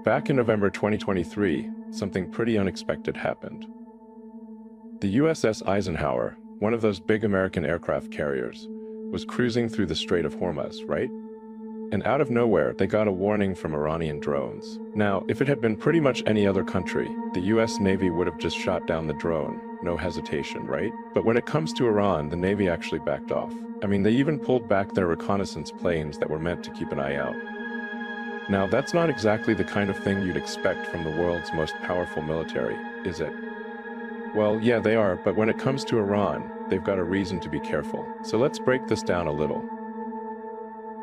Back in November 2023, something pretty unexpected happened. The USS Eisenhower, one of those big American aircraft carriers, was cruising through the Strait of Hormuz, right? And out of nowhere, they got a warning from Iranian drones. Now, if it had been pretty much any other country, the US Navy would have just shot down the drone, no hesitation, right? But when it comes to Iran, the Navy actually backed off. I mean, they even pulled back their reconnaissance planes that were meant to keep an eye out. Now, that's not exactly the kind of thing you'd expect from the world's most powerful military, is it? Well, yeah, they are, but when it comes to Iran, they've got a reason to be careful. So let's break this down a little.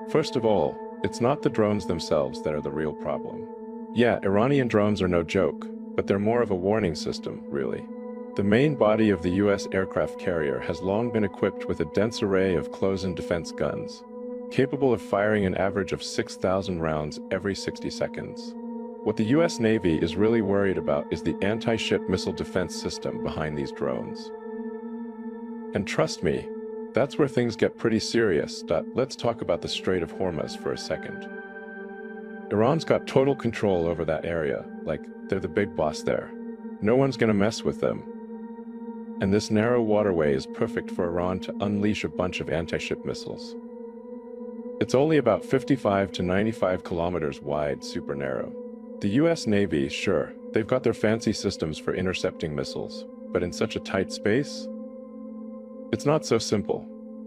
First of all, it's not the drones themselves that are the real problem. Yeah, Iranian drones are no joke, but they're more of a warning system, really. The main body of the US aircraft carrier has long been equipped with a dense array of close-in defense guns, capable of firing an average of 6,000 rounds every 60 seconds. What the US Navy is really worried about is the anti-ship missile defense system behind these drones. And trust me, that's where things get pretty serious. Let's talk about the Strait of Hormuz for a second. Iran's got total control over that area, like they're the big boss there. No one's gonna mess with them. And this narrow waterway is perfect for Iran to unleash a bunch of anti-ship missiles. It's only about 55 to 95 kilometers wide, super narrow. The US Navy, sure, they've got their fancy systems for intercepting missiles, but in such a tight space? It's not so simple.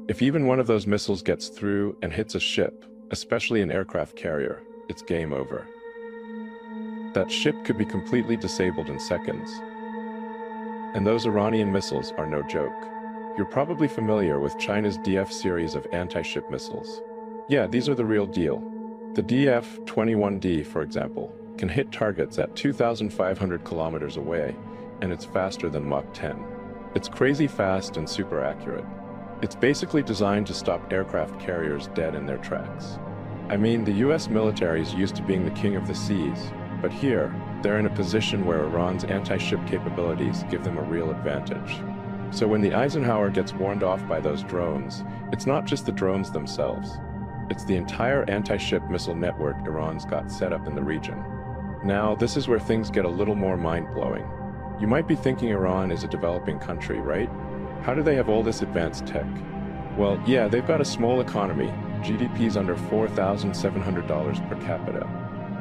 If even one of those missiles gets through and hits a ship, especially an aircraft carrier, it's game over. That ship could be completely disabled in seconds. And those Iranian missiles are no joke. You're probably familiar with China's DF series of anti-ship missiles. Yeah, these are the real deal. The DF-21D, for example, can hit targets at 2,500 kilometers away, and it's faster than Mach 10. It's crazy fast and super accurate. It's basically designed to stop aircraft carriers dead in their tracks. I mean, the US military is used to being the king of the seas, but here, they're in a position where Iran's anti-ship capabilities give them a real advantage. So when the Eisenhower gets warned off by those drones, it's not just the drones themselves. It's the entire anti-ship missile network Iran's got set up in the region. Now, this is where things get a little more mind-blowing. You might be thinking Iran is a developing country, right? How do they have all this advanced tech? Well, yeah, they've got a small economy. GDP's under $4,700 per capita.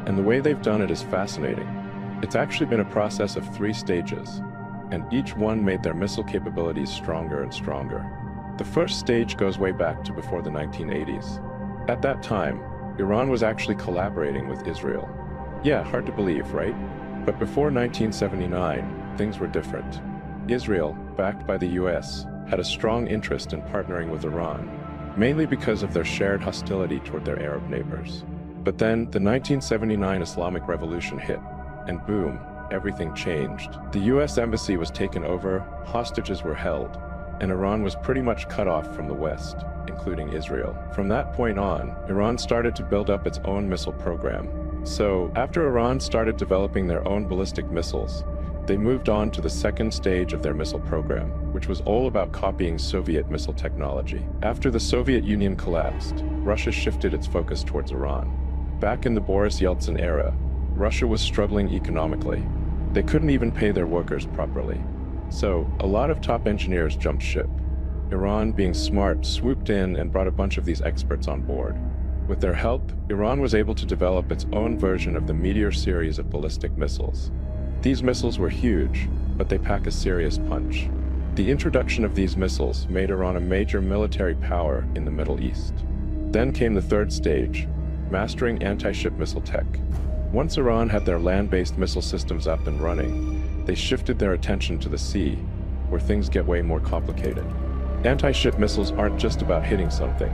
And the way they've done it is fascinating. It's actually been a process of 3 stages, and each one made their missile capabilities stronger and stronger. The first stage goes way back to before the 1980s. At that time, Iran was actually collaborating with Israel. Yeah, hard to believe, right? But before 1979, things were different. Israel, backed by the US, had a strong interest in partnering with Iran, mainly because of their shared hostility toward their Arab neighbors. But then, the 1979 Islamic Revolution hit, and boom, everything changed. The US embassy was taken over, hostages were held, and Iran was pretty much cut off from the West, including Israel. From that point on, Iran started to build up its own missile program. So, after Iran started developing their own ballistic missiles, they moved on to the second stage of their missile program, which was all about copying Soviet missile technology. After the Soviet Union collapsed, Russia shifted its focus towards Iran. Back in the Boris Yeltsin era, Russia was struggling economically. They couldn't even pay their workers properly. So, a lot of top engineers jumped ship. Iran, being smart, swooped in and brought a bunch of these experts on board. With their help, Iran was able to develop its own version of the Meteor series of ballistic missiles. These missiles were huge, but they pack a serious punch. The introduction of these missiles made Iran a major military power in the Middle East. Then came the third stage, mastering anti-ship missile tech. Once Iran had their land-based missile systems up and running, they shifted their attention to the sea, where things get way more complicated. Anti-ship missiles aren't just about hitting something.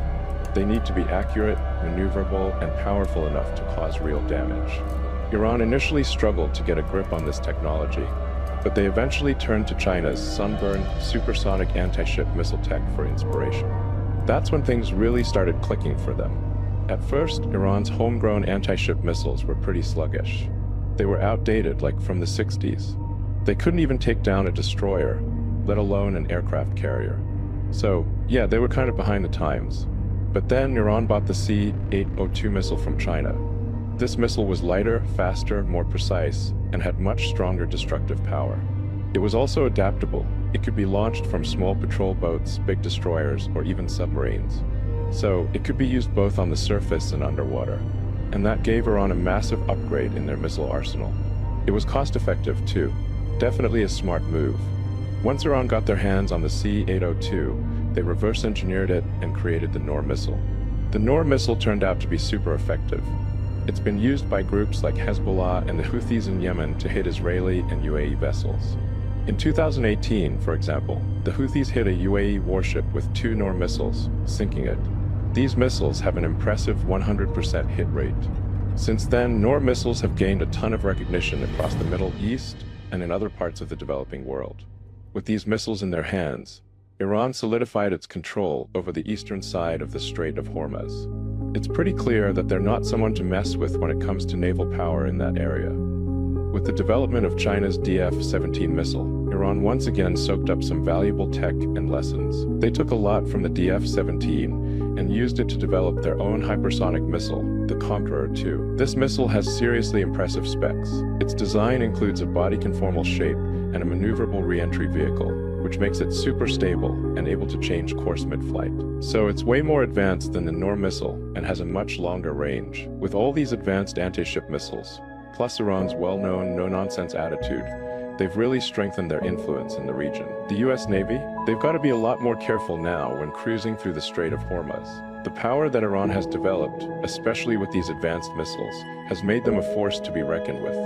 They need to be accurate, maneuverable, and powerful enough to cause real damage. Iran initially struggled to get a grip on this technology, but they eventually turned to China's Sunburn supersonic anti-ship missile tech for inspiration. That's when things really started clicking for them. At first, Iran's homegrown anti-ship missiles were pretty sluggish. They were outdated, like from the 60s. They couldn't even take down a destroyer, let alone an aircraft carrier. So, yeah, they were kind of behind the times. But then Iran bought the C-802 missile from China. This missile was lighter, faster, more precise, and had much stronger destructive power. It was also adaptable. It could be launched from small patrol boats, big destroyers, or even submarines. So, it could be used both on the surface and underwater. And that gave Iran a massive upgrade in their missile arsenal. It was cost-effective too. Definitely a smart move. Once Iran got their hands on the C-802, they reverse-engineered it and created the Noor missile. The Noor missile turned out to be super effective. It's been used by groups like Hezbollah and the Houthis in Yemen to hit Israeli and UAE vessels. In 2018, for example, the Houthis hit a UAE warship with 2 Noor missiles, sinking it. These missiles have an impressive 100% hit rate. Since then, Noor missiles have gained a ton of recognition across the Middle East and in other parts of the developing world. With these missiles in their hands, Iran solidified its control over the eastern side of the Strait of Hormuz. It's pretty clear that they're not someone to mess with when it comes to naval power in that area. With the development of China's DF-17 missile, Iran once again soaked up some valuable tech and lessons. They took a lot from the DF-17 and used it to develop their own hypersonic missile, the Conqueror II. This missile has seriously impressive specs. Its design includes a body-conformal shape and a maneuverable re-entry vehicle, which makes it super stable and able to change course mid-flight. So it's way more advanced than the Noor missile and has a much longer range. With all these advanced anti-ship missiles, plus Iran's well-known no-nonsense attitude, they've really strengthened their influence in the region. The US Navy, they've got to be a lot more careful now when cruising through the Strait of Hormuz. The power that Iran has developed, especially with these advanced missiles, has made them a force to be reckoned with.